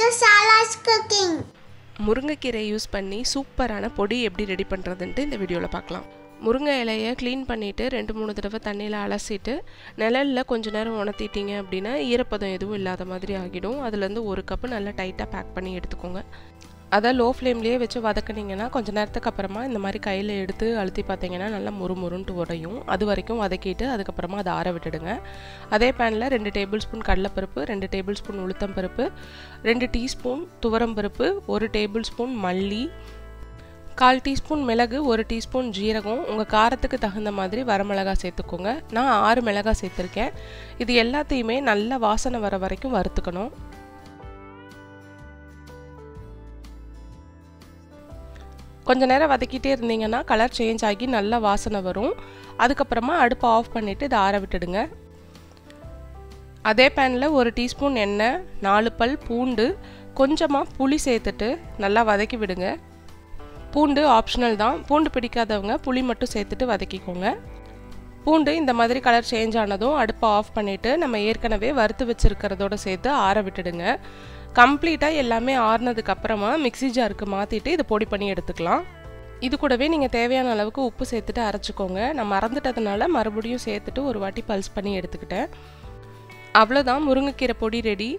to Sala's cooking. முருங்கைக்கீரை use பண்ணி சூப்பரான பொடி எப்படி ரெடி பண்ணுறதுன்ட்டு இந்த வீடியோவில் பார்க்கலாம். முருங்கை இலையை க்ளீன் பண்ணிவிட்டு 2-3 தடவை தண்ணியில் அலசிட்டு நிழலில் கொஞ்ச நேரம் உணர்த்திட்டீங்க அப்படின்னா ஈரப்பதம் எதுவும் இல்லாத மாதிரி ஆகிடும். அதுலேருந்து 1 கப்பு நல்லா டைட்டாக பேக் பண்ணி எடுத்துக்கோங்க. அதை லோ ஃப்ளேம்லேயே வச்சு வதக்குனிங்கன்னா கொஞ்சம் நேரத்துக்கு அப்புறமா இந்த மாதிரி கையில் எடுத்து அழுத்தி பார்த்தீங்கன்னா நல்லா முறுமுறுன்ட்டு உடையும். அது வரைக்கும் வதக்கிட்டு அதுக்கப்புறமா அதை ஆற விட்டுடுங்க. அதே பேனில் 2 டேபிள் ஸ்பூன் கடலைப்பருப்பு, 2 டேபிள் ஸ்பூன் உளுத்தம்பருப்பு, 2 டீஸ்பூன் துவரம்பருப்பு, 1 டேபிள் ஸ்பூன் மல்லி, 1/4 டீஸ்பூன் மிளகு, 1 டீஸ்பூன் ஜீரகம், உங்கள் காரத்துக்கு தகுந்த மாதிரி வரமிளகாய் சேர்த்துக்கோங்க. நான் 6 மிளகாய் சேர்த்துருக்கேன். இது எல்லாத்தையுமே நல்லா வாசனை வர வரைக்கும் வறுத்துக்கணும். கொஞ்ச நேரம் வதக்கிட்டே இருந்தீங்கன்னா கலர் சேஞ்ச் ஆகி நல்லா வாசனை வரும். அதுக்கப்புறமா அடுப்பை ஆஃப் பண்ணிவிட்டு இதை ஆற விட்டுடுங்க. அதே பேனில் 1 டீஸ்பூன் எண்ணெய், 4 பல் பூண்டு, கொஞ்சமாக புளி சேர்த்துட்டு நல்லா வதக்கி விடுங்க. பூண்டு ஆப்ஷனல் தான், பூண்டு பிடிக்காதவங்க புளி மட்டும் சேர்த்துட்டு வதக்கிக்கோங்க. பூண்டு இந்த மாதிரி கலர் சேஞ்ச் ஆனதும் அடுப்பை ஆஃப் பண்ணிவிட்டு நம்ம ஏற்கனவே வறுத்து வச்சுருக்கிறதோட சேர்த்து ஆற விட்டுடுங்க. கம்ப்ளீட்டாக எல்லாமே ஆறுனதுக்கு அப்புறமா மிக்ஸி ஜாருக்கு மாற்றிட்டு இதை பொடி பண்ணி எடுத்துக்கலாம். இது கூடவே நீங்கள் தேவையான அளவுக்கு உப்பு சேர்த்துட்டு அரைச்சிக்கோங்க. நான் மறந்துட்டதுனால மறுபடியும் சேர்த்துட்டு ஒரு வாட்டி பல்ஸ் பண்ணி எடுத்துக்கிட்டேன். அவ்வளோதான், முருங்கைக்கீரை பொடி ரெடி.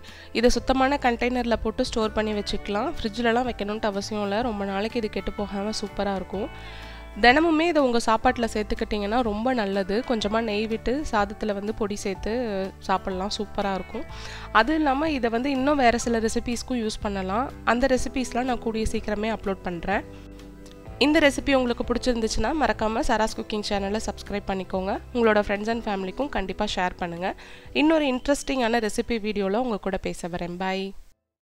இதை சுத்தமான கண்டெய்னரில் போட்டு ஸ்டோர் பண்ணி வச்சுக்கலாம். ஃப்ரிட்ஜிலலாம் வைக்கணுன்ட்டு அவசியம் இல்லை. ரொம்ப நாளைக்கு இது கெட்டு போகாமல் சூப்பராக இருக்கும். தினமுமே இதை உங்கள் சாப்பாட்டில் சேர்த்துக்கிட்டிங்கன்னா ரொம்ப நல்லது. கொஞ்சமாக நெய் விட்டு சாதத்தில் பொடி சேர்த்து சாப்பிட்லாம், சூப்பராக இருக்கும். அது இல்லாமல் இதை இன்னும் வேறு சில ரெசிபீஸ்க்கும் யூஸ் பண்ணலாம். அந்த ரெசிபீஸ்லாம் நான் கூடிய சீக்கிரமே அப்லோட் பண்ணுறேன். இந்த ரெசிபி உங்களுக்கு பிடிச்சிருந்துச்சுன்னா மறக்காமல் சராஸ் குக்கிங் சேனலை சப்ஸ்கிரைப் பண்ணிக்கோங்க. உங்களோட ஃப்ரெண்ட்ஸ் அண்ட் ஃபேமிலிக்கும் கண்டிப்பாக ஷேர் பண்ணுங்கள். இன்னொரு இன்ட்ரெஸ்டிங்கான ரெசிபி வீடியோவில் உங்கள் கூட பேச வரேன். பாய்.